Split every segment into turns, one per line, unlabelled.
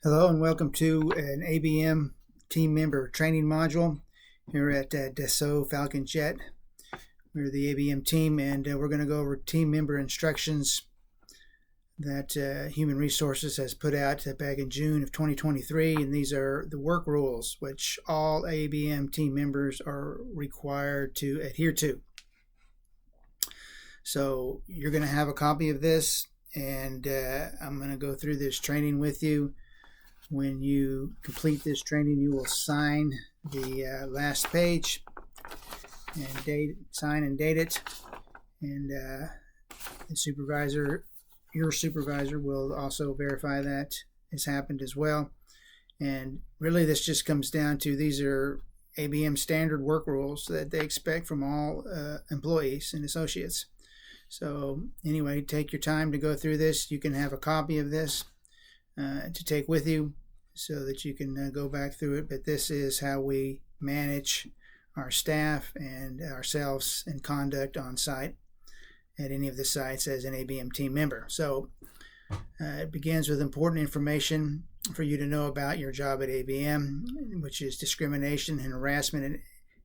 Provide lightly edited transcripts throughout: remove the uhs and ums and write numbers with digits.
Hello and welcome to an ABM team member training module here at Dassault Falcon Jet. We're the ABM team and we're going to go over team member instructions that Human Resources has put out back in June of 2023, and these are the work rules which all ABM team members are required to adhere to. So you're going to have a copy of this, and I'm going to go through this training with you. When you complete this training, you will sign the last page and sign and date it, and your supervisor will also verify that has happened as well. And really this just comes down to, these are ABM standard work rules that they expect from all employees and associates. So anyway, take your time to go through this. You can have a copy of this to take with you so that you can go back through it. But this is how we manage our staff and ourselves and conduct on site at any of the sites as an ABM team member. So it begins with important information for you to know about your job at ABM, which is discrimination and harassment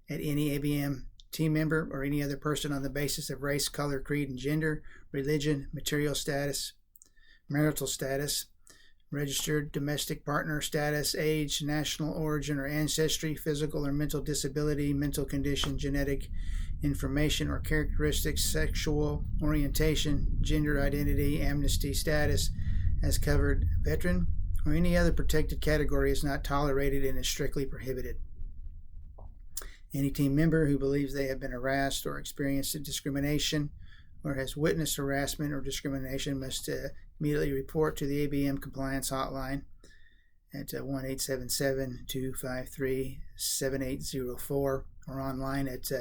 at any ABM team member or any other person on the basis of race, color, creed, and gender, religion, material status, marital status, registered domestic partner status, age, national origin or ancestry, physical or mental disability, mental condition, genetic information or characteristics, sexual orientation, gender identity, amnesty status as covered veteran, or any other protected category is not tolerated and is strictly prohibited. Any team member who believes they have been harassed or experienced discrimination or has witnessed harassment or discrimination must immediately report to the ABM Compliance Hotline at 1-877-253-7804 or online at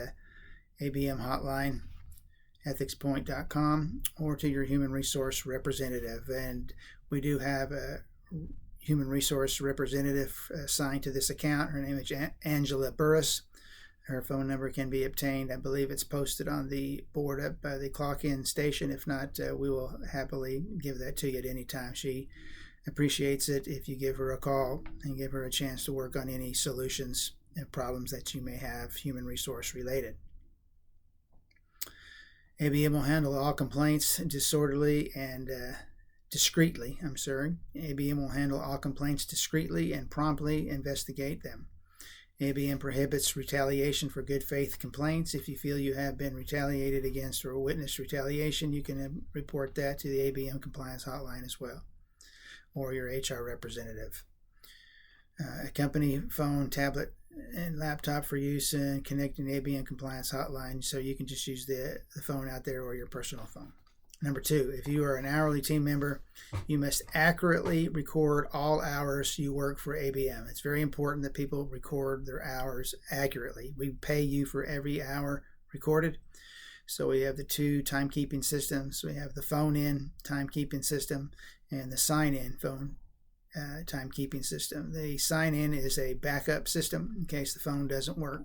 ABM Hotline, ethicspoint.com, or to your human resource representative. And we do have a human resource representative assigned to this account. Her name is Angela Burris. Her phone number can be obtained. I believe it's posted on the board up by the clock-in station. If not, we will happily give that to you at any time. She appreciates it if you give her a call and give her a chance to work on any solutions and problems that you may have human resource related. ABM will handle all complaints discreetly. ABM will handle all complaints discreetly and promptly investigate them. ABM prohibits retaliation for good faith complaints. If you feel you have been retaliated against or witnessed retaliation, you can report that to the ABM Compliance Hotline as well, or your HR representative. A company phone, tablet, and laptop for use in connecting the ABM Compliance Hotline, so you can just use the phone out there or your personal phone. Number 2, if you are an hourly team member, you must accurately record all hours you work for ABM. It's very important that people record their hours accurately. We pay you for every hour recorded. So we have the two timekeeping systems. We have the phone-in timekeeping system and the sign-in phone timekeeping system. The sign-in is a backup system in case the phone doesn't work.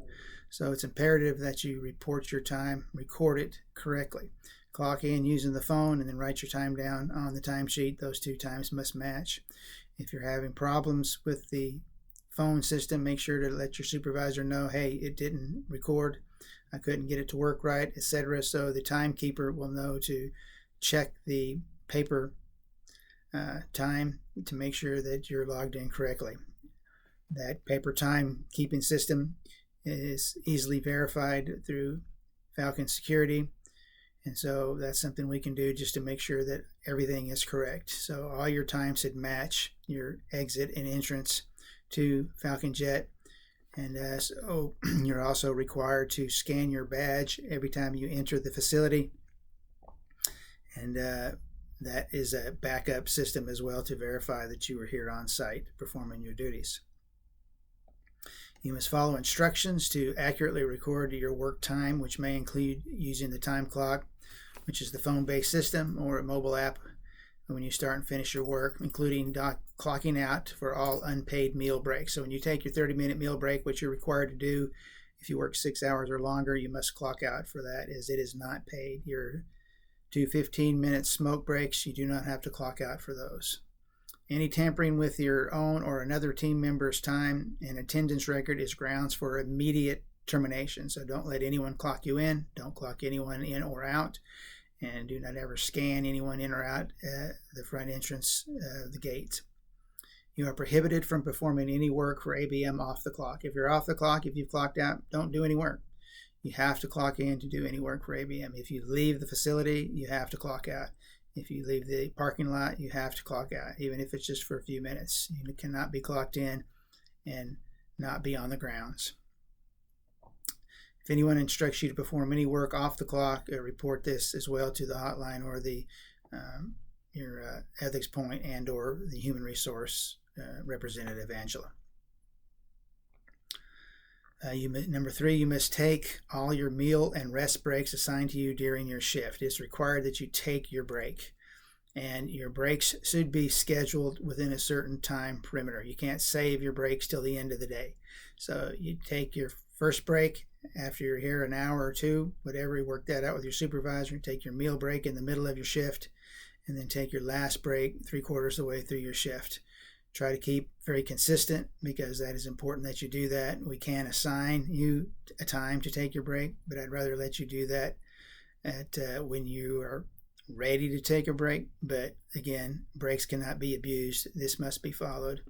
So it's imperative that you report your time, record it correctly. Clock in using the phone and then write your time down on the timesheet. Those two times must match. If you're having problems with the phone system, make sure to let your supervisor know, hey, it didn't record, I couldn't get it to work right, etc. So the timekeeper will know to check the paper time to make sure that you're logged in correctly. That paper time keeping system is easily verified through Falcon Security. And so that's something we can do just to make sure that everything is correct. So all your times should match your exit and entrance to Falcon Jet. And so you're also required to scan your badge every time you enter the facility. And that is a backup system as well to verify that you were here on site performing your duties. You must follow instructions to accurately record your work time, which may include using the time clock, which is the phone-based system, or a mobile app when you start and finish your work, including clocking out for all unpaid meal breaks. So when you take your 30-minute meal break, which you're required to do if you work 6 hours or longer, you must clock out for that, as it is not paid. Your 2 15-minute smoke breaks, you do not have to clock out for those. Any tampering with your own or another team member's time and attendance record is grounds for immediate termination. So don't let anyone clock you in. Don't clock anyone in or out. And do not ever scan anyone in or out the front entrance of the gate. You are prohibited from performing any work for ABM off the clock. If you're off the clock, if you've clocked out, don't do any work. You have to clock in to do any work for ABM. If you leave the facility, you have to clock out. If you leave the parking lot, you have to clock out, even if it's just for a few minutes. You cannot be clocked in and not be on the grounds. If anyone instructs you to perform any work off the clock, report this as well to the hotline or your ethics point and or the human resource representative, Angela. Number 3, you must take all your meal and rest breaks assigned to you during your shift. It's required that you take your break, and your breaks should be scheduled within a certain time perimeter. You can't save your breaks till the end of the day. So you take your first break after you're here an hour or two, whatever, you work that out with your supervisor. Take your meal break in the middle of your shift, and then take your last break 3/4 of the way through your shift. Try to keep very consistent, because that is important that you do that. We can assign you a time to take your break, but I'd rather let you do that when you are ready to take a break. But again, breaks cannot be abused. This must be followed.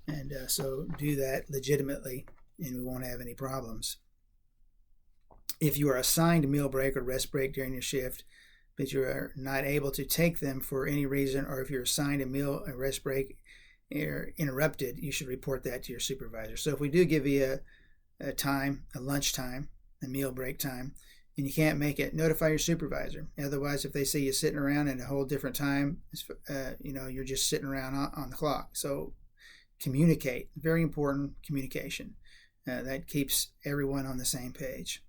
And so do that legitimately, and we won't have any problems. If you are assigned a meal break or rest break during your shift, but you are not able to take them for any reason, or if you're assigned a rest break or interrupted, you should report that to your supervisor. So if we do give you a time, a lunch time, a meal break time, and you can't make it, notify your supervisor. Otherwise, if they see you sitting around at a whole different time, you're just sitting around on the clock. So communicate. Very important, communication. That keeps everyone on the same page.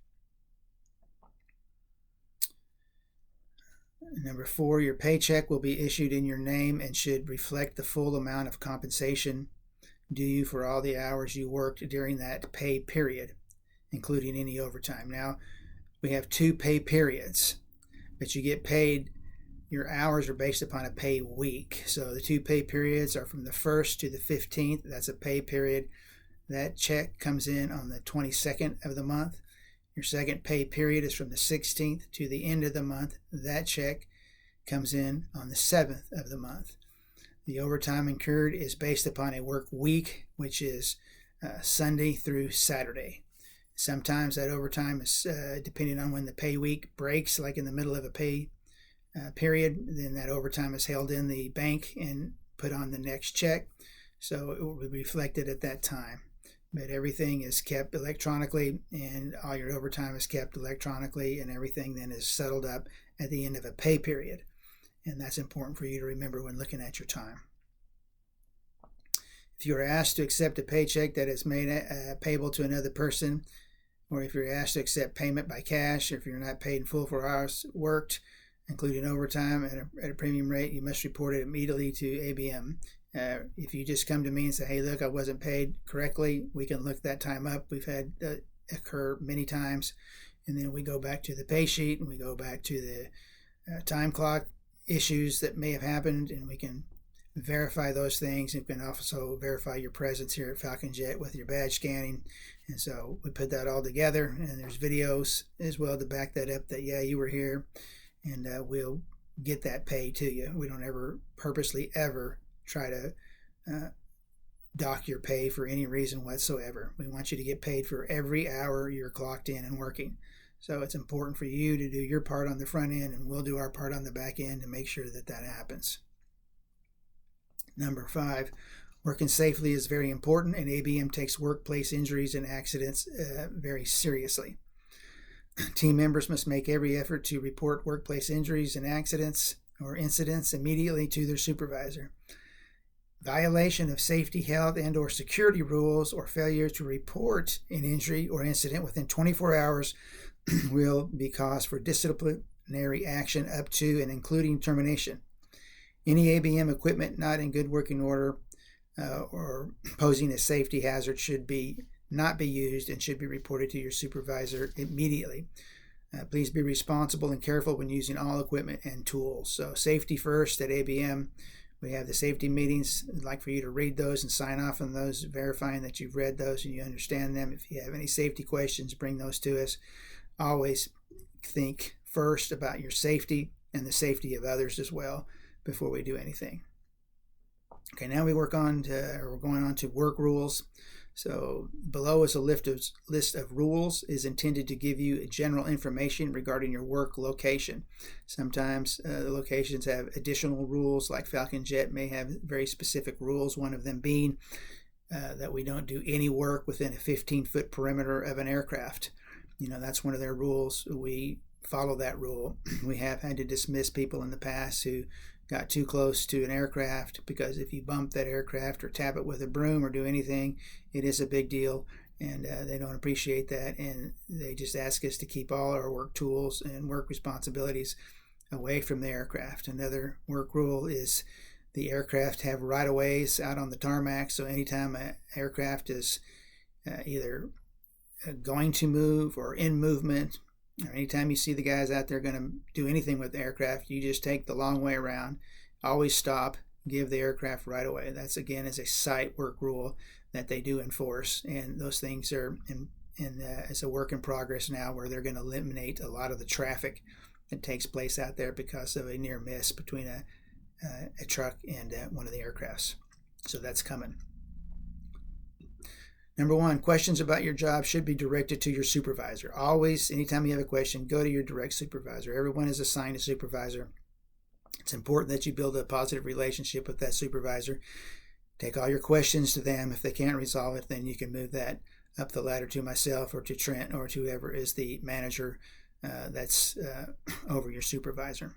Number 4, your paycheck will be issued in your name and should reflect the full amount of compensation due you for all the hours you worked during that pay period, including any overtime. Now, we have 2 pay periods, but you get paid, your hours are based upon a pay week. So the 2 pay periods are from the 1st to the 15th. That's a pay period. That check comes in on the 22nd of the month. Your second pay period is from the 16th to the end of the month. That check comes in on the 7th of the month. The overtime incurred is based upon a work week, which is Sunday through Saturday. Sometimes that overtime is, depending on when the pay week breaks, like in the middle of a pay period, then that overtime is held in the bank and put on the next check. So it will be reflected at that time. But everything is kept electronically, and all your overtime is kept electronically, and everything then is settled up at the end of a pay period. And that's important for you to remember when looking at your time. If you are asked to accept a paycheck that is made payable to another person, or if you're asked to accept payment by cash, or if you're not paid in full for hours worked, including overtime at a premium rate, you must report it immediately to ABM. If you just come to me and say, hey, look, I wasn't paid correctly, we can look that time up. We've had that occur many times. And then we go back to the pay sheet, and we go back to the time clock issues that may have happened, and we can verify those things. You can also verify your presence here at Falcon Jet with your badge scanning. And so we put that all together, and there's videos as well to back that up that, yeah, you were here, and we'll get that pay to you. We don't ever purposely ever try to dock your pay for any reason whatsoever. We want you to get paid for every hour you're clocked in and working. So it's important for you to do your part on the front end, and we'll do our part on the back end to make sure that that happens. Number 5, working safely is very important, and ABM takes workplace injuries and accidents very seriously. Team members must make every effort to report workplace injuries and accidents or incidents immediately to their supervisor. Violation of safety, health, and or security rules, or failure to report an injury or incident within 24 hours will be cause for disciplinary action up to and including termination. Any ABM equipment not in good working order or posing a safety hazard should not be used and should be reported to your supervisor immediately. Please be responsible and careful when using all equipment and tools. So safety first at ABM. We have the safety meetings. I'd like for you to read those and sign off on those, verifying that you've read those and you understand them. If you have any safety questions, bring those to us. Always think first about your safety and the safety of others as well before we do anything. Okay, now we're going on to work rules. So below is a list of rules is intended to give you general information regarding your work location. Sometimes the locations have additional rules, like Falcon Jet may have very specific rules, one of them being that we don't do any work within a 15-foot perimeter of an aircraft. That's one of their rules. We follow that rule. We have had to dismiss people in the past who got too close to an aircraft, because if you bump that aircraft or tap it with a broom or do anything, it is a big deal, and they don't appreciate that, and they just ask us to keep all our work tools and work responsibilities away from the aircraft. Another work rule is the aircraft have right-of-ways out on the tarmac, so anytime an aircraft is either going to move or in movement, or anytime you see the guys out there going to do anything with the aircraft, you just take the long way around. Always stop, give the aircraft right away. That's, again, is a site work rule that they do enforce, and those things are it's a work in progress now, where they're going to eliminate a lot of the traffic that takes place out there because of a near miss between a truck and one of the aircrafts. So that's coming. Number one, questions about your job should be directed to your supervisor. Always, anytime you have a question, go to your direct supervisor. Everyone is assigned a supervisor. It's important that you build a positive relationship with that supervisor. Take all your questions to them. If they can't resolve it, then you can move that up the ladder to myself or to Trent or to whoever is the manager that's over your supervisor.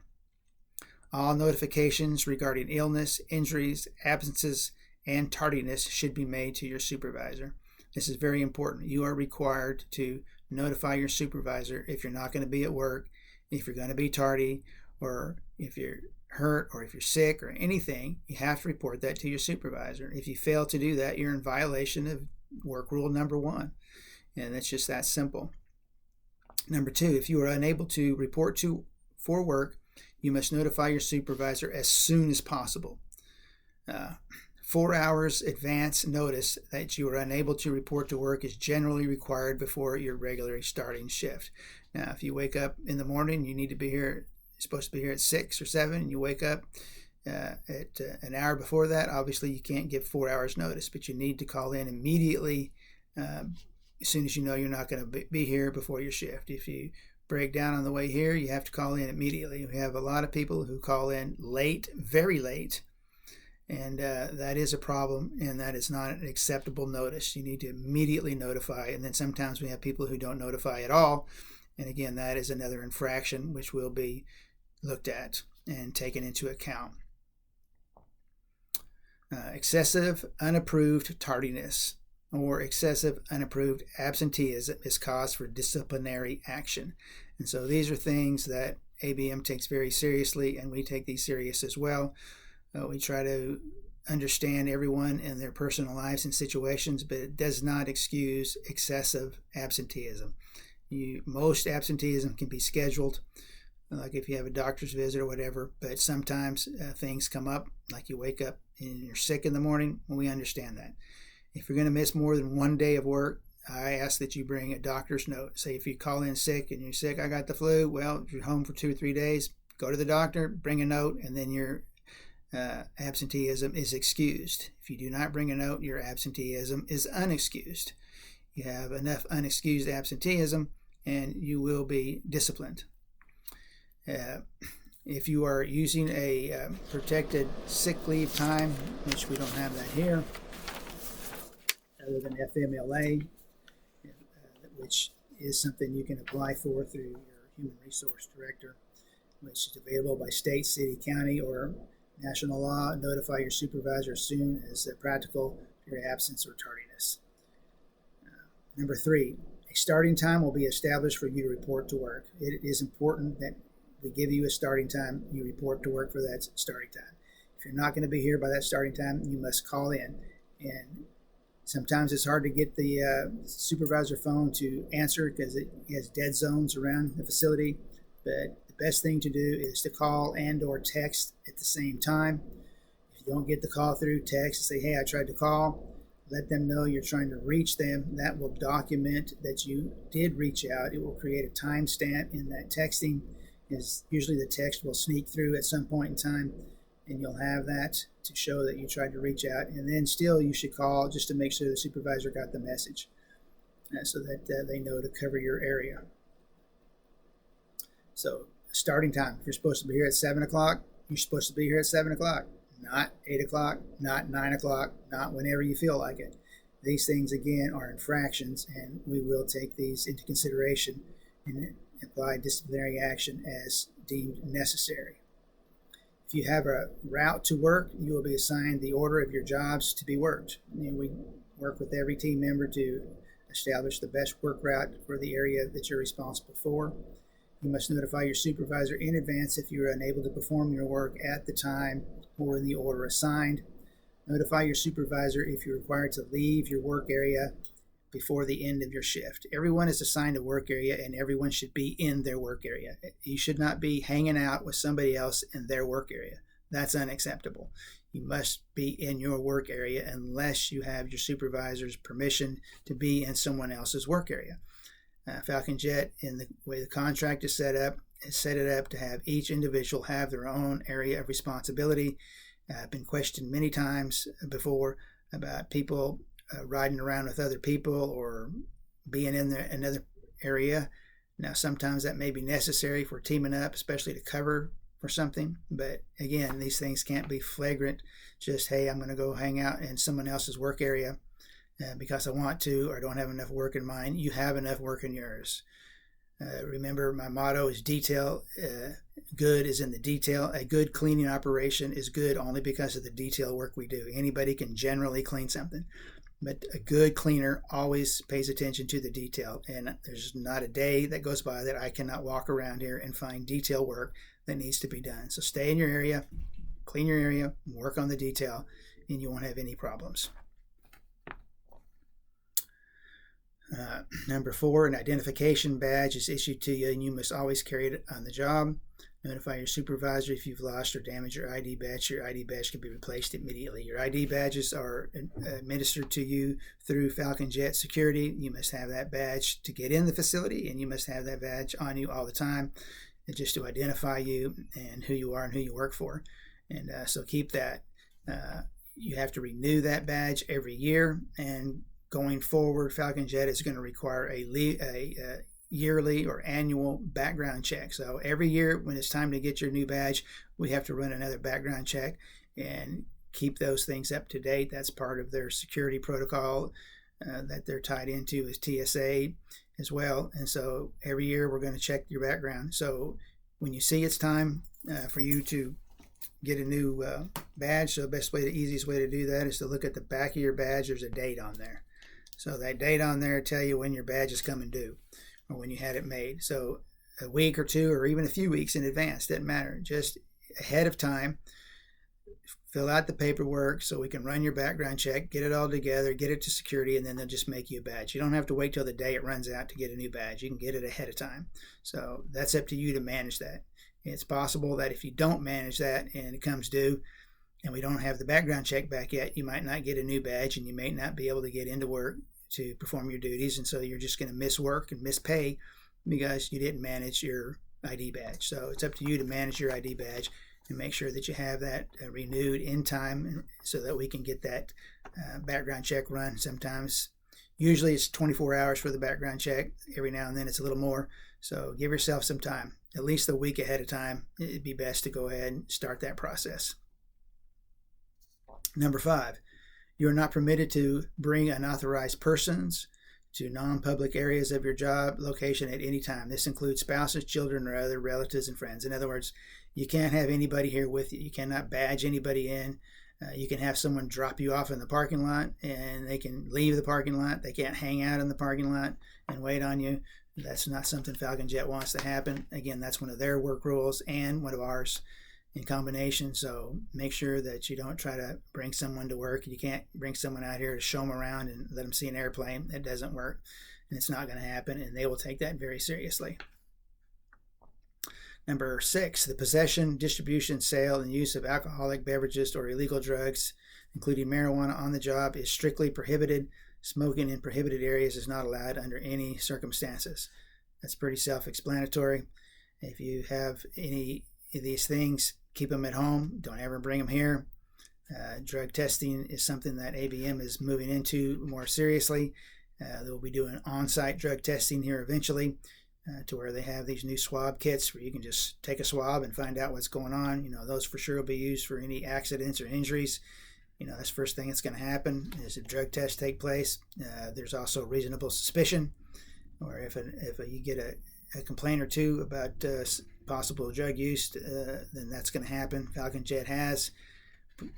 All notifications regarding illness, injuries, absences, and tardiness should be made to your supervisor. This is very important. You are required to notify your supervisor if you're not going to be at work, if you're going to be tardy, or if you're hurt, or if you're sick, or anything. You have to report that to your supervisor. If you fail to do that, you're in violation of work rule number 1, and it's just that simple. Number 2, if you are unable to report for work, you must notify your supervisor as soon as possible. 4 hours advance notice that you are unable to report to work is generally required before your regularly starting shift. Now, if you wake up in the morning, you need to be here, you're supposed to be here at 6 or 7, and you wake up at an hour before that, obviously you can't give 4 hours notice, but you need to call in immediately as soon as you know you're not going to be here before your shift. If you break down on the way here, you have to call in immediately. We have a lot of people who call in late, very late, and that is a problem, and that is not an acceptable notice. You need to immediately notify, and then sometimes we have people who don't notify at all, and again, that is another infraction which will be looked at and taken into account. Excessive unapproved tardiness or excessive unapproved absenteeism is cause for disciplinary action. And so these are things that ABM takes very seriously, and we take these serious as well. We try to understand everyone and their personal lives and situations, but it does not excuse excessive absenteeism. Most absenteeism can be scheduled, like if you have a doctor's visit or whatever, but sometimes things come up, like you wake up and you're sick in the morning. We understand that. If you're going to miss more than 1 day of work, I ask that you bring a doctor's note. Say if you call in sick and you're sick, I got the flu, well, if you're home for 2 or 3 days, go to the doctor, bring a note, and then your absenteeism is excused. If you do not bring a note, your absenteeism is unexcused. You have enough unexcused absenteeism, and you will be disciplined. If you are using a protected sick leave time, which we don't have that here, other than FMLA, which is something you can apply for through your Human Resource Director, which is available by state, city, county, or national law. Notify your supervisor as soon as practical for your absence or tardiness. Number 3, a starting time will be established for you to report to work. It is important that we give you a starting time. You report to work for that starting time. If you're not going to be here by that starting time, you must call in. And sometimes it's hard to get the supervisor phone to answer because it has dead zones around the facility. But the best thing to do is to call and or text at the same time. If you don't get the call through, text and say, hey, I tried to call. Let them know you're trying to reach them. That will document that you did reach out. It will create a timestamp in that texting. Usually the text will sneak through at some point in time, and you'll have that to show that you tried to reach out. And then still you should call just to make sure the supervisor got the message, so that they know to cover your area. So starting time, if you're supposed to be here at 7 o'clock, you're supposed to be here at 7 o'clock. Not 8 o'clock, not 9 o'clock, not whenever you feel like it. These things, again, are infractions, and we will take these into consideration and apply disciplinary action as deemed necessary. If you have a route to work, you will be assigned the order of your jobs to be worked. And we work with every team member to establish the best work route for the area that you're responsible for. You must notify your supervisor in advance if you are unable to perform your work at the time or in the order assigned. Notify your supervisor if you're required to leave your work area before the end of your shift. Everyone is assigned a work area, and everyone should be in their work area. You should not be hanging out with somebody else in their work area. That's unacceptable. You must be in your work area unless you have your supervisor's permission to be in someone else's work area. Falcon Jet, in the way the contract is set it up to have each individual have their own area of responsibility. I've been questioned many times before about people riding around with other people or being in another area. Now, sometimes that may be necessary for teaming up, especially to cover for something. But again, these things can't be flagrant. Just, hey, I'm going to go hang out in someone else's work area because I want to, or don't have enough work in mine. You have enough work in yours. Remember, my motto is detail. Good is in the detail. A good cleaning operation is good only because of the detail work we do. Anybody can generally clean something, but a good cleaner always pays attention to the detail. And there's not a day that goes by that I cannot walk around here and find detail work that needs to be done. So stay in your area, clean your area, work on the detail, and you won't have any problems. Number 4, an identification badge is issued to you, and you must always carry it on the job. Notify your supervisor if you've lost or damaged your ID badge. Your ID badge can be replaced immediately. Your ID badges are administered to you through Falcon Jet Security. You must have that badge to get in the facility, and you must have that badge on you all the time, just to identify you and who you are and who you work for. And so keep that. You have to renew that badge every year, and going forward, Falcon Jet is going to require a yearly or annual background check. So every year when it's time to get your new badge, we have to run another background check and keep those things up to date. That's part of their security protocol that they're tied into is TSA as well. And so every year we're going to check your background. So when you see it's time for you to get a new badge, so the easiest way to do that is to look at the back of your badge. There's a date on there. So that date on there tell you when your badge is coming due or when you had it made. So a week or two or even a few weeks in advance, doesn't matter. Just ahead of time, fill out the paperwork so we can run your background check, get it all together, get it to security, and then they'll just make you a badge. You don't have to wait till the day it runs out to get a new badge. You can get it ahead of time. So that's up to you to manage that. It's possible that if you don't manage that and it comes due and we don't have the background check back yet, you might not get a new badge and you may not be able to get into work to perform your duties. And so you're just going to miss work and miss pay because you didn't manage your ID badge. So it's up to you to manage your ID badge and make sure that you have that renewed in time so that we can get that background check run. Sometimes, usually it's 24 hours for the background check. Every now and then it's a little more. So give yourself some time, at least a week ahead of time. It'd be best to go ahead and start that process. Number 5, you are not permitted to bring unauthorized persons to non-public areas of your job location at any time. This includes spouses, children, or other relatives and friends. In other words, you can't have anybody here with you. You cannot badge anybody in. You can have someone drop you off in the parking lot and they can leave the parking lot. They can't hang out in the parking lot and wait on you. That's not something Falcon Jet wants to happen. Again, that's one of their work rules and one of ours in combination. So make sure that you don't try to bring someone to work. You can't bring someone out here to show them around and let them see an airplane. It doesn't work, and it's not going to happen, and they will take that very seriously. Number 6, the possession, distribution, sale, and use of alcoholic beverages or illegal drugs, including marijuana, on the job is strictly prohibited. Smoking in prohibited areas is not allowed under any circumstances. That's pretty self-explanatory. If you have any of these things, keep them at home. Don't ever bring them here. Drug testing is something that ABM is moving into more seriously. They'll be doing on-site drug testing here eventually, to where they have these new swab kits where you can just take a swab and find out what's going on. Those for sure will be used for any accidents or injuries. That's the first thing that's going to happen is a drug test take place. There's also reasonable suspicion, or if you get a complaint or two about possible drug use, then that's going to happen. Falcon Jet has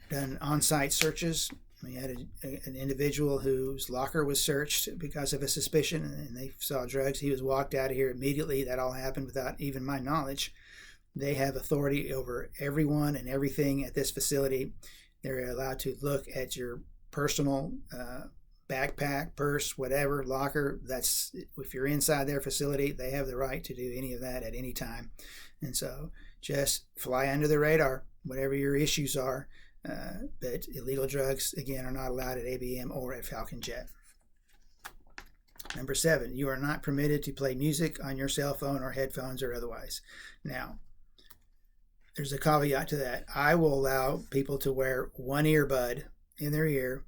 done on-site searches. We had an individual whose locker was searched because of a suspicion, and they saw drugs. He was walked out of here immediately. That all happened without even my knowledge. They have authority over everyone and everything at this facility. They're allowed to look at your personal backpack, purse, whatever, locker. That's if you're inside their facility, they have the right to do any of that at any time. And so just fly under the radar, whatever your issues are. But illegal drugs, again, are not allowed at ABM or at Falcon Jet. Number 7, you are not permitted to play music on your cell phone or headphones or otherwise. Now, there's a caveat to that. I will allow people to wear one earbud in their ear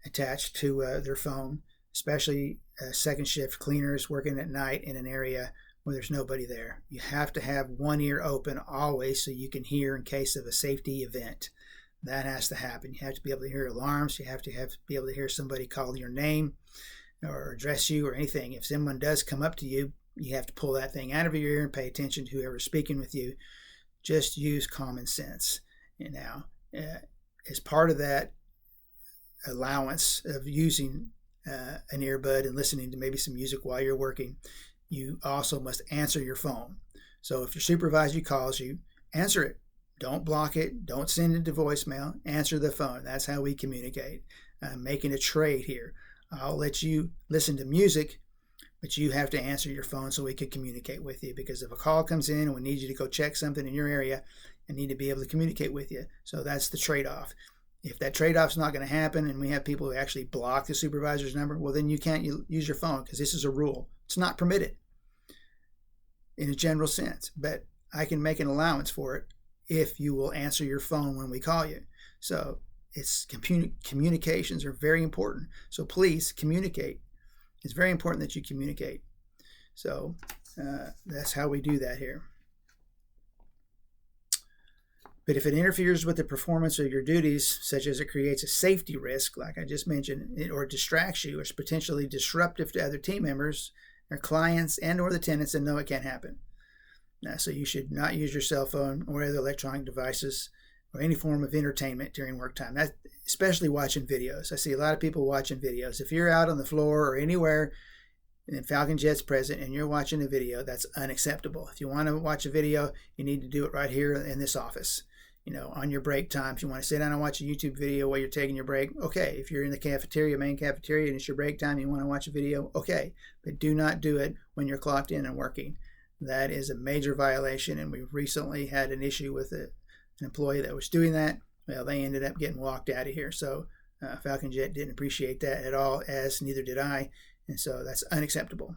attached to their phone, especially second shift cleaners working at night in an area where there's nobody there. You have to have one ear open always so you can hear in case of a safety event. That has to happen. You have to be able to hear alarms. You have to be able to hear somebody call your name or address you or anything. If someone does come up to you, you have to pull that thing out of your ear and pay attention to whoever's speaking with you. Just use common sense. And now, as part of that allowance of using an earbud and listening to maybe some music while you're working, you also must answer your phone. So if your supervisor calls you, answer it. Don't block it. Don't send it to voicemail. Answer the phone. That's how we communicate. I'm making a trade here. I'll let you listen to music, but you have to answer your phone so we can communicate with you. Because if a call comes in and we need you to go check something in your area, I need to be able to communicate with you. So that's the trade-off. If that trade-off's not going to happen and we have people who actually block the supervisor's number, well, then you can't use your phone because this is a rule. It's not permitted in a general sense, but I can make an allowance for it if you will answer your phone when we call you. So communications are very important. So please communicate. It's very important that you communicate. So that's how we do that here. But if it interferes with the performance of your duties, such as it creates a safety risk, like I just mentioned, or distracts you, or is potentially disruptive to other team members, their clients, and or the tenants, then no, it can't happen. So you should not use your cell phone or other electronic devices or any form of entertainment during work time. That, especially watching videos. I see a lot of people watching videos. If you're out on the floor or anywhere and Falcon Jet's present and you're watching a video, that's unacceptable. If you want to watch a video, you need to do it right here in this office. On your break time. If you want to sit down and watch a YouTube video while you're taking your break, okay. If you're in the cafeteria, main cafeteria, and it's your break time, and you want to watch a video, okay. But do not do it when you're clocked in and working. That is a major violation, and we've recently had an issue with an employee that was doing that. Well, they ended up getting walked out of here. So Falcon Jet didn't appreciate that at all, as neither did I, and so that's unacceptable.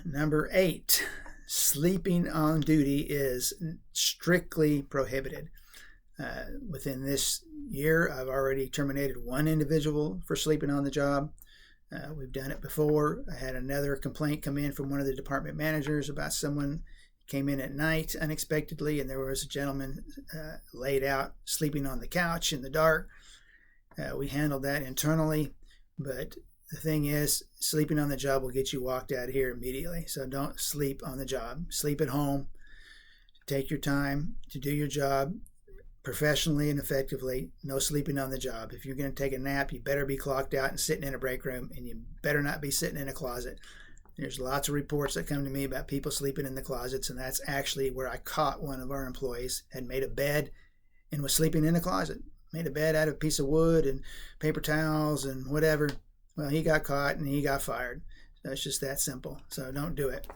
Number 8, sleeping on duty is strictly prohibited. Within this year, I've already terminated one individual for sleeping on the job. We've done it before. I had another complaint come in from one of the department managers about someone came in at night unexpectedly, and there was a gentleman laid out sleeping on the couch in the dark. We handled that internally, but the thing is, sleeping on the job will get you walked out of here immediately. So don't sleep on the job. Sleep at home. Take your time to do your job professionally and effectively. No sleeping on the job. If you're going to take a nap, you better be clocked out and sitting in a break room, and you better not be sitting in a closet. There's lots of reports that come to me about people sleeping in the closets, and that's actually where I caught one of our employees had made a bed and was sleeping in the closet. Made a bed out of a piece of wood and paper towels and whatever. Well, he got caught and he got fired. So it's just that simple. So don't do it.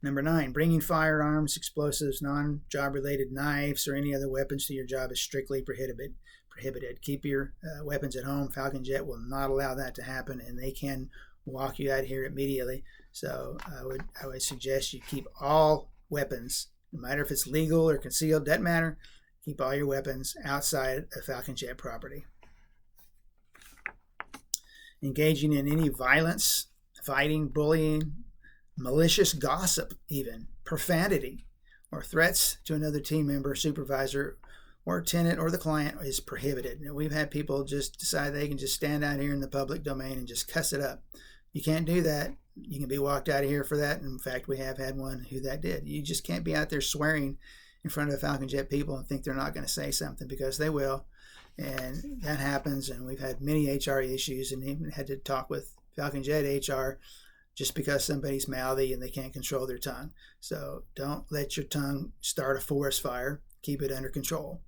Number 9, bringing firearms, explosives, non-job related knives, or any other weapons to your job is strictly prohibited. Keep your weapons at home. Falcon Jet will not allow that to happen, and they can walk you out of here immediately. So I would suggest you keep all weapons, no matter if it's legal or concealed, doesn't matter. Keep all your weapons outside of Falcon Jet property. Engaging in any violence, fighting, bullying, malicious gossip, even profanity, or threats to another team member, supervisor, or tenant, or the client is prohibited. Now, we've had people just decide they can just stand out here in the public domain and just cuss it up. You can't do that. You can be walked out of here for that. In fact, we have had one who that did. You just can't be out there swearing in front of the Falcon Jet people and think they're not going to say something, because they will. And that happens, and we've had many HR issues and even had to talk with Falcon Jet HR just because somebody's mouthy and they can't control their tongue. So don't let your tongue start a forest fire. Keep it under control.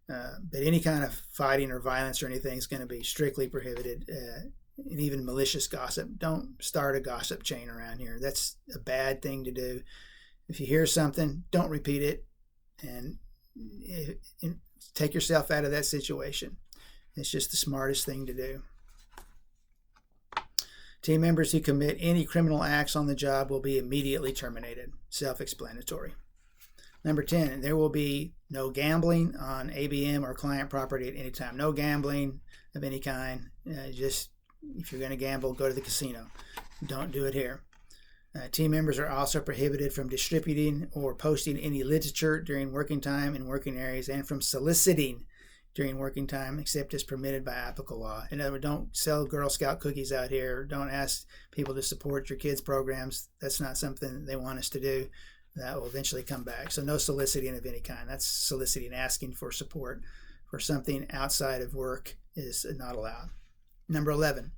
But any kind of fighting or violence or anything is going to be strictly prohibited, and even malicious gossip. Don't start a gossip chain around here. That's a bad thing to do. If you hear something, don't repeat it, and take yourself out of that situation. It's just the smartest thing to do. Team members who commit any criminal acts on the job will be immediately terminated. Self-explanatory. Number 10, there will be no gambling on ABM or client property at any time. No gambling of any kind. Just if you're going to gamble, go to the casino. Don't do it here. Team members are also prohibited from distributing or posting any literature during working time in working areas, and from soliciting during working time except as permitted by applicable law. In other words, don't sell Girl Scout cookies out here. Don't ask people to support your kids' programs. That's not something they want us to do. That will eventually come back. So no soliciting of any kind. That's soliciting, asking for support for something outside of work is not allowed. Number 11,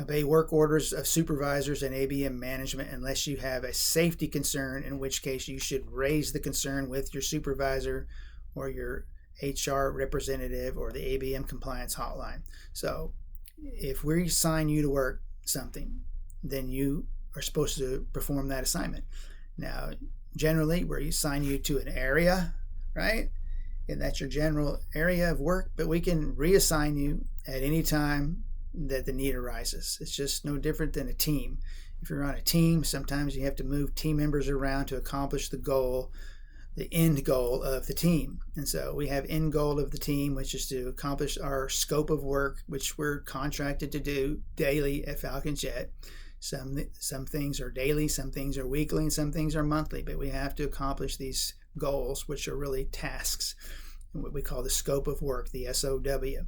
obey work orders of supervisors and ABM management unless you have a safety concern, in which case you should raise the concern with your supervisor or your HR representative or the ABM compliance hotline. So if we assign you to work something, then you are supposed to perform that assignment. Now, generally, we assign you to an area, right? And that's your general area of work, but we can reassign you at any time that the need arises. It's just no different than a team. If you're on a team, sometimes you have to move team members around to accomplish the goal, the end goal of the team. And so we have end goal of the team, which is to accomplish our scope of work, which we're contracted to do daily at Falcon Jet. Some things are daily, some things are weekly, and some things are monthly, but we have to accomplish these goals, which are really tasks, what we call the scope of work, the SOW.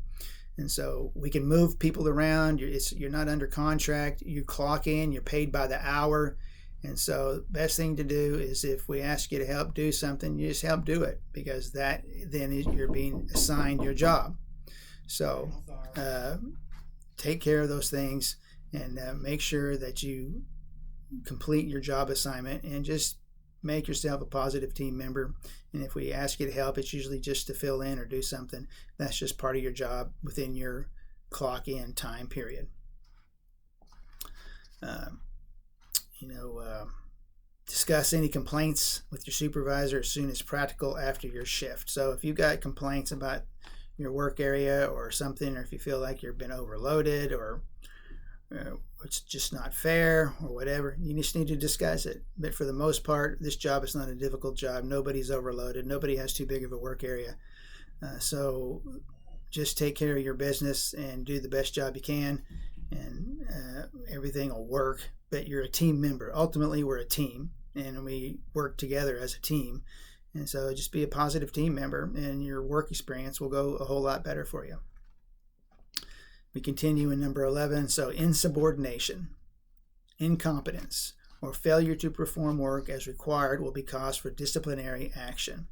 And so we can move people around. You're not under contract. You clock in, you're paid by the hour. And so the best thing to do is, if we ask you to help do something, you just help do it, because that then you're being assigned your job. So take care of those things and make sure that you complete your job assignment, and just make yourself a positive team member. And if we ask you to help, it's usually just to fill in or do something. That's just part of your job within your clock in time period. Discuss any complaints with your supervisor as soon as practical after your shift. So if you've got complaints about your work area or something, or if you feel like you've been overloaded, or it's just not fair or whatever, you just need to discuss it. But for the most part, this job is not a difficult job. Nobody's overloaded. Nobody has too big of a work area. So just take care of your business and do the best job you can, and everything will work. But you're a team member. Ultimately, we're a team, and we work together as a team. And so just be a positive team member, and your work experience will go a whole lot better for you. We continue in number 11. So insubordination, incompetence, or failure to perform work as required will be cause for disciplinary action.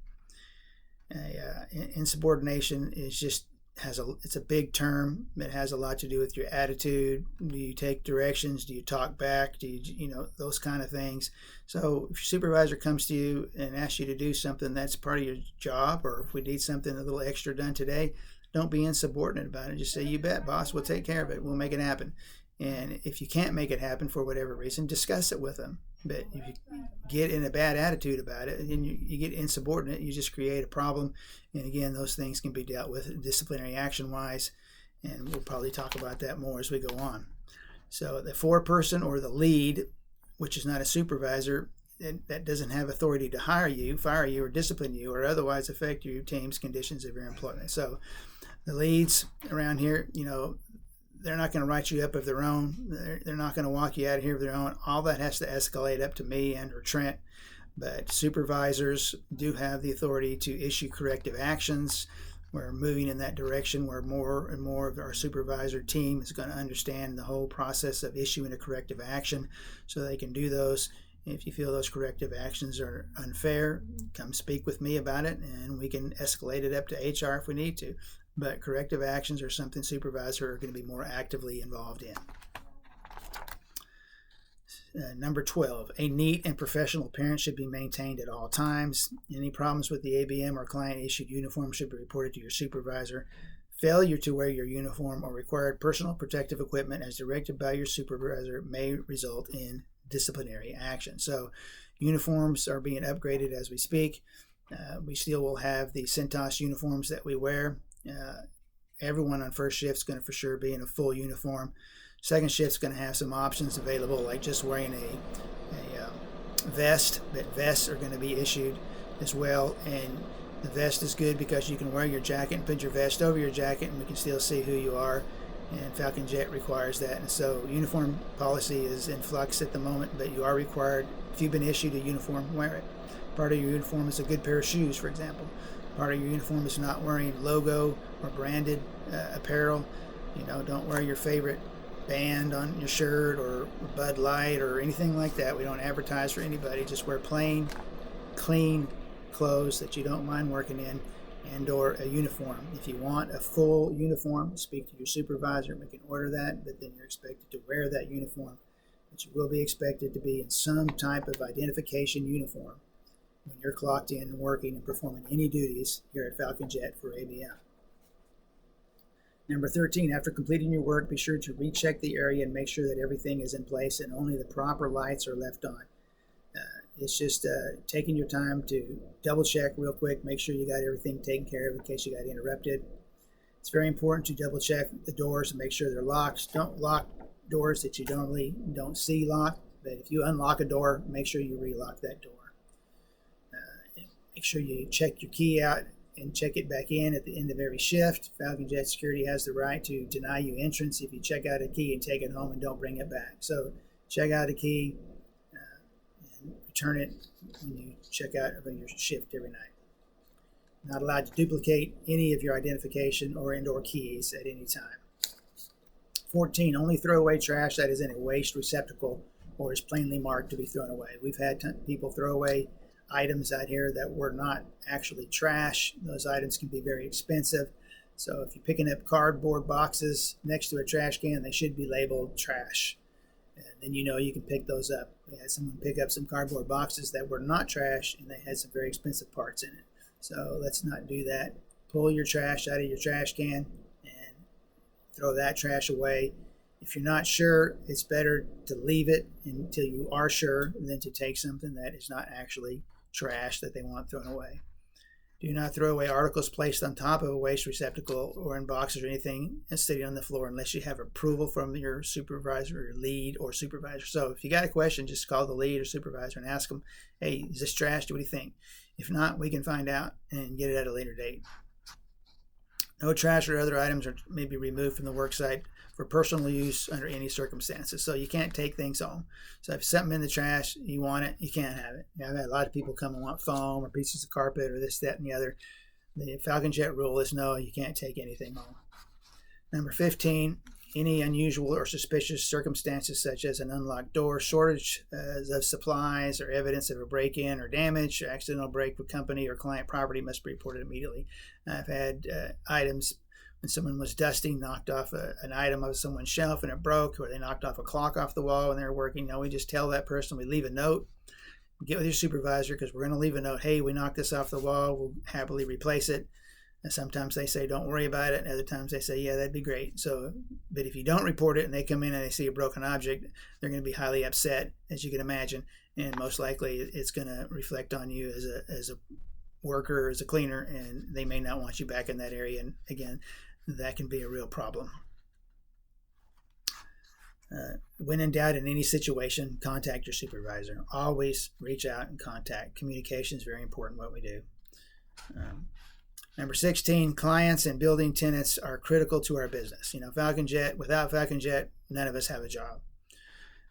Insubordination is just it's a big term. It has a lot to do with your attitude. Do you take directions? Do you talk back? Do you those kind of things? So if your supervisor comes to you and asks you to do something that's part of your job, or if we need something a little extra done today, don't be insubordinate about it. Just say, "You bet, boss. We'll take care of it. We'll make it happen." And if you can't make it happen for whatever reason, discuss it with them. But if you get in a bad attitude about it and you get insubordinate, you just create a problem. And again, those things can be dealt with disciplinary action-wise. And we'll probably talk about that more as we go on. So the foreperson or the lead, which is not a supervisor, that doesn't have authority to hire you, fire you, or discipline you, or otherwise affect your team's conditions of your employment. So the leads around here, they're not going to write you up of their own. They're not going to walk you out of here of their own. All that has to escalate up to me and or Trent. But supervisors do have the authority to issue corrective actions. We're moving in that direction where more and more of our supervisor team is going to understand the whole process of issuing a corrective action so they can do those. If you feel those corrective actions are unfair, come speak with me about it, and we can escalate it up to HR if we need to. But corrective actions are something supervisors are going to be more actively involved in. Number 12, a neat and professional appearance should be maintained at all times. Any problems with the ABM or client-issued uniform should be reported to your supervisor. Failure to wear your uniform or required personal protective equipment as directed by your supervisor may result in disciplinary action. So uniforms are being upgraded as we speak. We still will have the Centos uniforms that we wear. Everyone on first shift is going to for sure be in a full uniform. Second shift is going to have some options available, like just wearing a vest, but vests are going to be issued as well. And the vest is good because you can wear your jacket and put your vest over your jacket, and we can still see who you are. And Falcon Jet requires that. And so uniform policy is in flux at the moment, but you are required, if you've been issued a uniform, wear it. Part of your uniform is a good pair of shoes, for example. Part of your uniform is not wearing logo or branded apparel. Don't wear your favorite band on your shirt or Bud Light or anything like that. We don't advertise for anybody. Just wear plain, clean clothes that you don't mind working in, and or a uniform. If you want a full uniform, speak to your supervisor. We can order that, but then you're expected to wear that uniform. But you will be expected to be in some type of identification uniform when you're clocked in and working and performing any duties here at Falcon Jet for ABM. Number 13, after completing your work, be sure to recheck the area and make sure that everything is in place and only the proper lights are left on. It's just taking your time to double check real quick, make sure you got everything taken care of in case you got interrupted. It's very important to double check the doors and make sure they're locked. Don't lock doors that you normally don't see locked, but if you unlock a door, make sure you relock that door. Make sure you check your key out and check it back in at the end of every shift. Falcon Jet Security has the right to deny you entrance if you check out a key and take it home and don't bring it back. So check out a key and return it when you check out of your shift every night. Not allowed to duplicate any of your identification or indoor keys at any time. 14, only throw away trash that is in a waste receptacle or is plainly marked to be thrown away. We've had people throw away items out here that were not actually trash. Those items can be very expensive. So if you're picking up cardboard boxes next to a trash can, they should be labeled trash. And then you can pick those up. We had someone pick up some cardboard boxes that were not trash and they had some very expensive parts in it. So let's not do that. Pull your trash out of your trash can and throw that trash away. If you're not sure, it's better to leave it until you are sure than to take something that is not actually trash that they want thrown away. Do not throw away articles placed on top of a waste receptacle or in boxes or anything and sitting on the floor unless you have approval from your supervisor or your lead or supervisor. So if you got a question, just call the lead or supervisor and ask them, hey, is this trash? What do you think? If not, we can find out and get it at a later date. No trash or other items may be removed from the work site for personal use under any circumstances. So you can't take things home. So if something in the trash, you want it, you can't have it. I've had a lot of people come and want foam or pieces of carpet or this, that, and the other. The Falcon Jet rule is no, you can't take anything home. Number 15, any unusual or suspicious circumstances such as an unlocked door, shortage of supplies, or evidence of a break-in or damage, or accidental break with company or client property must be reported immediately. I've had items when someone was dusting, knocked off an item off someone's shelf and it broke, or they knocked off a clock off the wall when they were working. No, we just tell that person, we leave a note, get with your supervisor because we're going to leave a note. Hey, we knocked this off the wall. We'll happily replace it. And sometimes they say, don't worry about it. And other times they say, yeah, that'd be great. So, but if you don't report it and they come in and they see a broken object, they're going to be highly upset, as you can imagine. And most likely it's going to reflect on you as a worker, as a cleaner, and they may not want you back in that area. And again, that can be a real problem. When in doubt in any situation, contact your supervisor. Always reach out and contact. Communication is very important, what we do. Number 16, clients and building tenants are critical to our business. Without Falcon Jet, none of us have a job.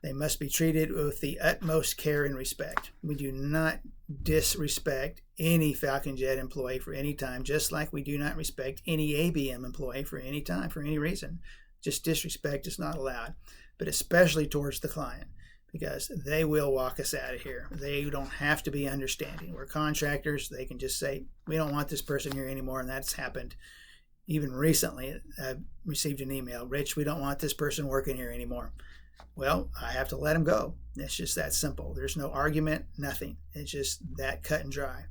They must be treated with the utmost care and respect. We do not disrespect any Falcon Jet employee for any time, just like we do not respect any ABM employee for any time, for any reason. Just disrespect is not allowed, but especially towards the client, because they will walk us out of here. They don't have to be understanding. We're contractors. They can just say, we don't want this person here anymore, and that's happened. Even recently, I received an email, Rich, we don't want this person working here anymore. Well, I have to let them go. It's just that simple. There's no argument, nothing. It's just that cut and dry.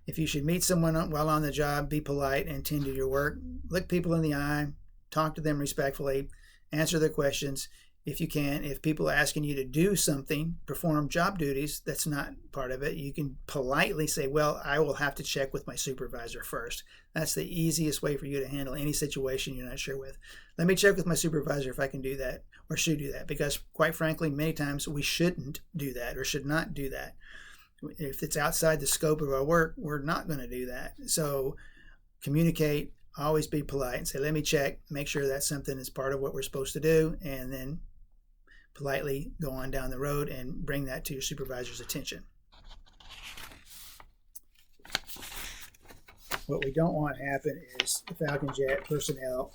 If you should meet someone while on the job, be polite and tend to your work. Look people in the eye, talk to them respectfully, answer their questions if you can. If people are asking you to do something, perform job duties, that's not part of it. You can politely say, well, I will have to check with my supervisor first. That's the easiest way for you to handle any situation you're not sure with. Let me check with my supervisor if I can do that or should do that, because quite frankly, many times we shouldn't do that or should not do that. If it's outside the scope of our work, we're not going to do that. So communicate, always be polite and say, let me check, make sure that's something that's part of what we're supposed to do, and then politely go on down the road and bring that to your supervisor's attention. What we don't want to happen is the Falcon Jet personnel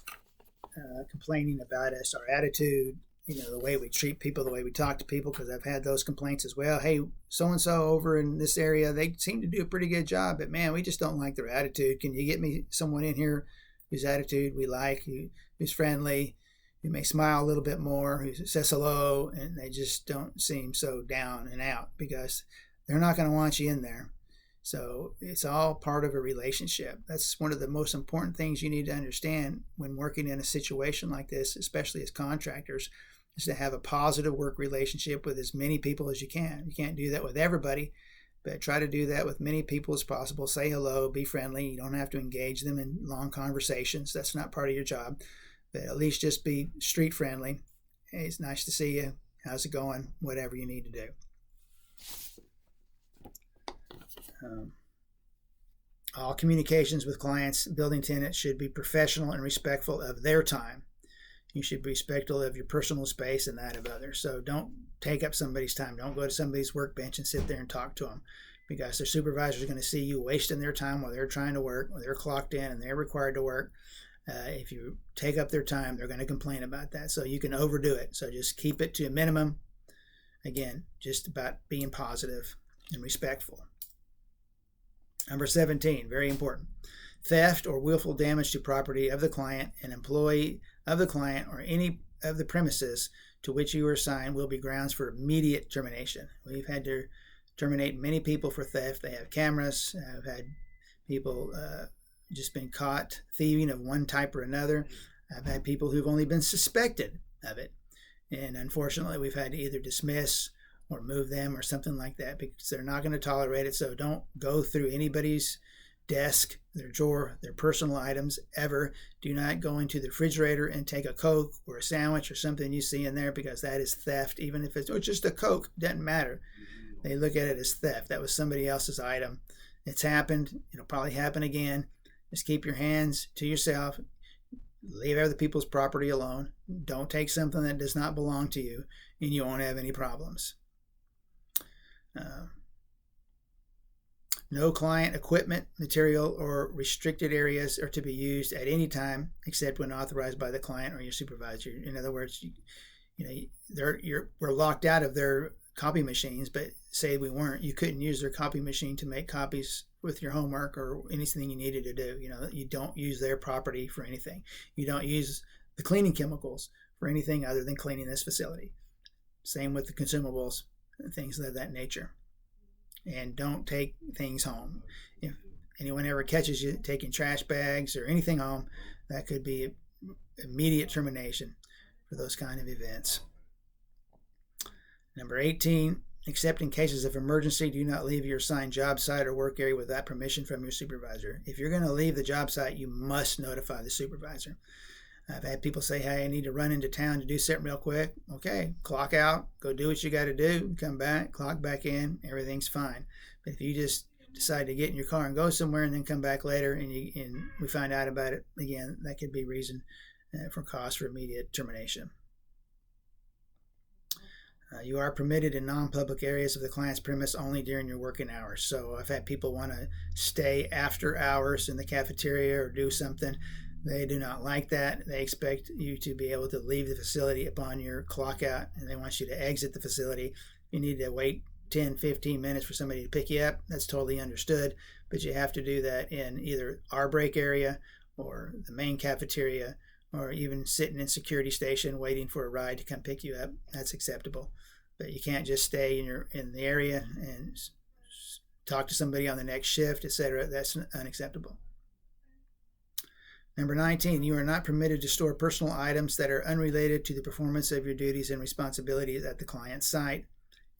complaining about us, our attitude, the way we treat people, the way we talk to people, because I've had those complaints as well. Hey, so-and-so over in this area, they seem to do a pretty good job, but man, we just don't like their attitude. Can you get me someone in here whose attitude we like, who's friendly, who may smile a little bit more, who says hello, and they just don't seem so down and out, because they're not going to want you in there. So it's all part of a relationship. That's one of the most important things you need to understand when working in a situation like this, especially as contractors, is to have a positive work relationship with as many people as you can. You can't do that with everybody, but try to do that with many people as possible. Say hello, be friendly. You don't have to engage them in long conversations. That's not part of your job, but at least just be street friendly. Hey, it's nice to see you. How's it going? Whatever you need to do. All communications with clients, building tenants, should be professional and respectful of their time. You should be respectful of your personal space and that of others. So don't take up somebody's time. Don't go to somebody's workbench and sit there and talk to them, because their supervisor is going to see you wasting their time while they're trying to work, while they're clocked in and they're required to work. If you take up their time, they're going to complain about that. So you can overdo it. So just keep it to a minimum. Again, just about being positive and respectful. Number 17, very important. Theft or willful damage to property of the client, an employee of the client, or any of the premises to which you are assigned will be grounds for immediate termination. We've had to terminate many people for theft. They have cameras. I've had people just been caught thieving of one type or another. I've had people who've only been suspected of it. And unfortunately, we've had to either dismiss or move them or something like that, because they're not going to tolerate it. So don't go through anybody's desk, their drawer, their personal items ever. Do not go into the refrigerator and take a Coke or a sandwich or something you see in there, because that is theft. Even if it's just a Coke, doesn't matter. They look at it as theft. That was somebody else's item. It's happened. It'll probably happen again. Just keep your hands to yourself. Leave other people's property alone. Don't take something that does not belong to you, and you won't have any problems. No client equipment, material, or restricted areas are to be used at any time except when authorized by the client or your supervisor. In other words, we're locked out of their copy machines, but say we weren't, you couldn't use their copy machine to make copies with your homework or anything you needed to do. You don't use their property for anything. You don't use the cleaning chemicals for anything other than cleaning this facility. Same with the consumables and things of that nature. And don't take things home. If anyone ever catches you taking trash bags or anything home, that could be immediate termination for those kind of events. Number 18, except in cases of emergency, do not leave your assigned job site or work area without permission from your supervisor. If you're going to leave the job site, you must notify the supervisor. I've had people say, hey, I need to run into town to do something real quick. Okay, clock out, go do what you got to do, come back, clock back in, everything's fine. But if you just decide to get in your car and go somewhere and then come back later and we find out about it again, that could be reason for cause for immediate termination. You are permitted in non-public areas of the client's premise only during your working hours. So I've had people want to stay after hours in the cafeteria or do something. They do not like that. They expect you to be able to leave the facility upon your clock out, and they want you to exit the facility. You need to wait 10, 15 minutes for somebody to pick you up. That's totally understood, but you have to do that in either our break area or the main cafeteria, or even sitting in security station waiting for a ride to come pick you up. That's acceptable. But you can't just stay in the area and talk to somebody on the next shift, etc. That's unacceptable. Number 19, you are not permitted to store personal items that are unrelated to the performance of your duties and responsibilities at the client site.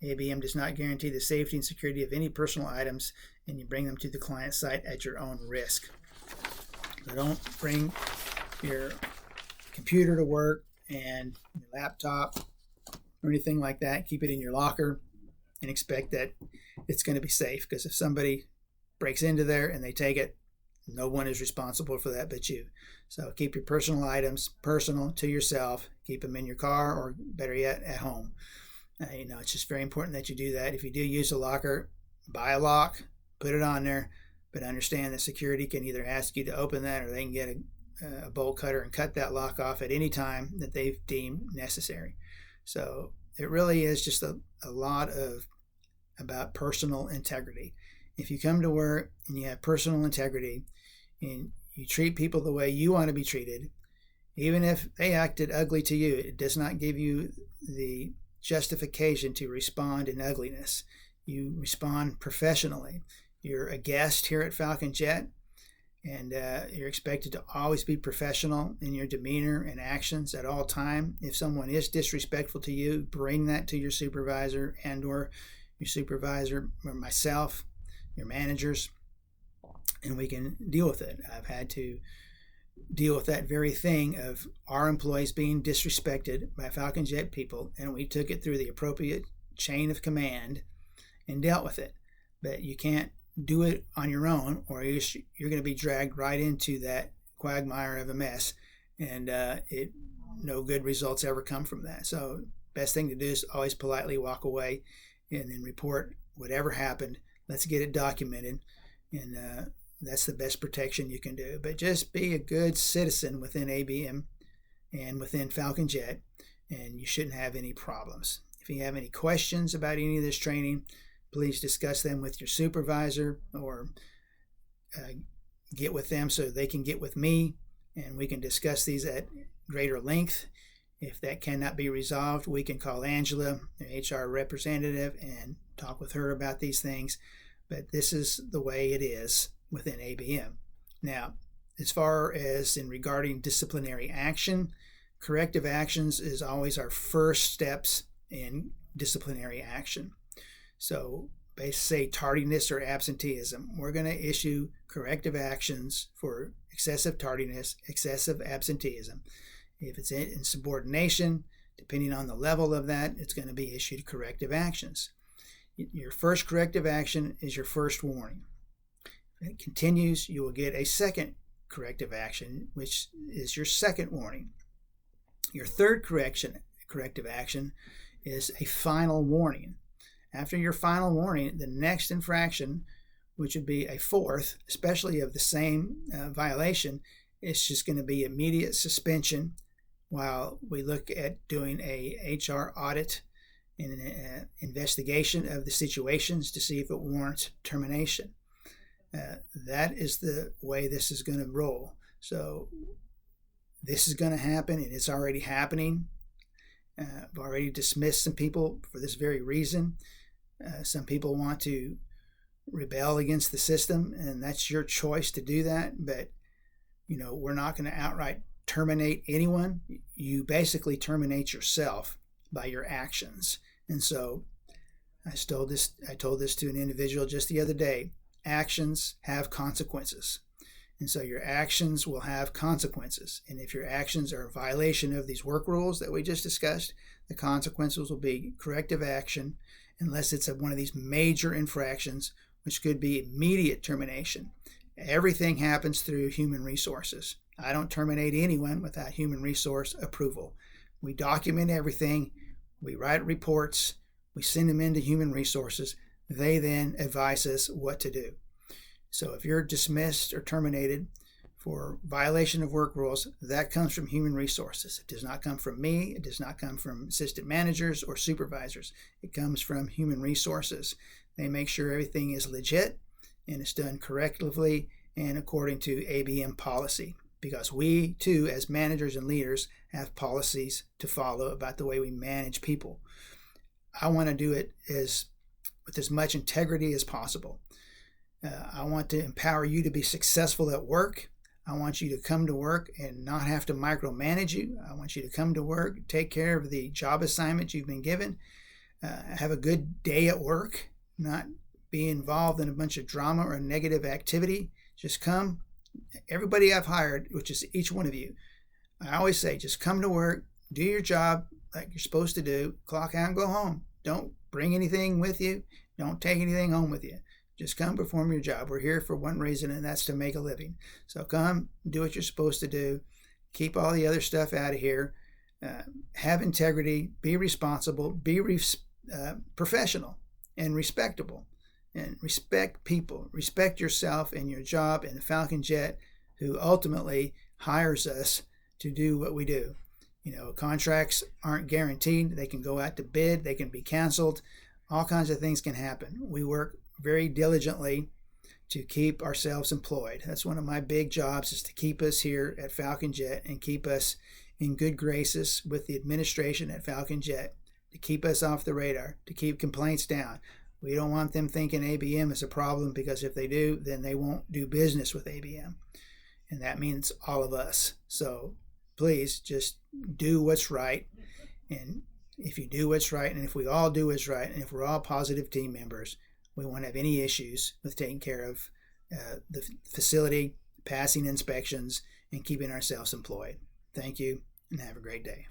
ABM does not guarantee the safety and security of any personal items, and you bring them to the client site at your own risk. So don't bring your computer to work and your laptop or anything like that. Keep it in your locker and expect that it's going to be safe, because if somebody breaks into there and they take it, no one is responsible for that but you. So keep your personal items personal to yourself. Keep them in your car, or better yet, at home. It's just very important that you do that. If you do use a locker, buy a lock, put it on there, but understand that security can either ask you to open that, or they can get a bolt cutter and cut that lock off at any time that they've deemed necessary. So it really is just a lot about personal integrity. If you come to work and you have personal integrity and you treat people the way you want to be treated, even if they acted ugly to you, it does not give you the justification to respond in ugliness. You respond professionally. You're a guest here at Falcon Jet, and you're expected to always be professional in your demeanor and actions at all time. If someone is disrespectful to you, bring that to your supervisor or your supervisor or myself, your managers, and we can deal with it. I've had to deal with that very thing of our employees being disrespected by Falcon Jet people, and we took it through the appropriate chain of command and dealt with it. But you can't do it on your own, or you're going to be dragged right into that quagmire of a mess, and no good results ever come from that. So best thing to do is always politely walk away and then report whatever happened. Let's get it documented, and that's the best protection you can do. But just be a good citizen within ABM and within Falcon Jet, and you shouldn't have any problems. If you have any questions about any of this training, please discuss them with your supervisor, or get with them so they can get with me, and we can discuss these at greater length. If that cannot be resolved, we can call Angela, the HR representative, and talk with her about these things. But this is the way it is within ABM. Now, as far as in regarding disciplinary action, corrective actions is always our first steps in disciplinary action. So say tardiness or absenteeism, we're going to issue corrective actions for excessive tardiness, excessive absenteeism. If it's in subordination, depending on the level of that, it's going to be issued corrective actions. Your first corrective action is your first warning. If it continues, you will get a second corrective action, which is your second warning. Your third corrective action is a final warning. After your final warning, the next infraction, which would be a fourth, especially of the same violation, is just going to be immediate suspension while we look at doing a HR audit and an investigation of the situations to see if it warrants termination. That is the way this is going to roll. So this is going to happen, and it's already happening. I've already dismissed some people for this very reason. Some people want to rebel against the system, and that's your choice to do that. But, we're not going to outright terminate anyone. You basically terminate yourself by your actions. And so I told this to an individual just the other day. Actions have consequences. And so your actions will have consequences. And if your actions are a violation of these work rules that we just discussed, the consequences will be corrective action, unless it's one of these major infractions, which could be immediate termination. Everything happens through human resources. I don't terminate anyone without human resource approval. We document everything. We write reports. We send them into human resources. They then advise us what to do. So if you're dismissed or terminated for violation of work rules, that comes from human resources. It does not come from me. It does not come from assistant managers or supervisors. It comes from human resources. They make sure everything is legit and it's done correctly and according to ABM policy, because we too, as managers and leaders, have policies to follow about the way we manage people. I want to do it with as much integrity as possible. I want to empower you to be successful at work. I want you to come to work and not have to micromanage you. I want you to come to work, take care of the job assignment you've been given, have a good day at work, not be involved in a bunch of drama or negative activity. Just come. Everybody I've hired, which is each one of you, I always say, just come to work, do your job like you're supposed to do, clock out and go home. Don't bring anything with you. Don't take anything home with you. Just come perform your job. We're here for one reason, and that's to make a living. So come, do what you're supposed to do. Keep all the other stuff out of here. Have integrity. Be responsible. Be professional and respectable. And respect people. Respect yourself and your job and the Falcon Jet, who ultimately hires us to do what we do. Contracts aren't guaranteed. They can go out to bid. They can be canceled. All kinds of things can happen. We work very diligently to keep ourselves employed. That's one of my big jobs, is to keep us here at Falcon Jet and keep us in good graces with the administration at Falcon Jet, to keep us off the radar, to keep complaints down. We don't want them thinking ABM is a problem, because if they do, then they won't do business with ABM. And that means all of us. So please just do what's right. And if you do what's right, and if we all do what's right, and if we're all positive team members, we won't have any issues with taking care of the facility, passing inspections, and keeping ourselves employed. Thank you, and have a great day.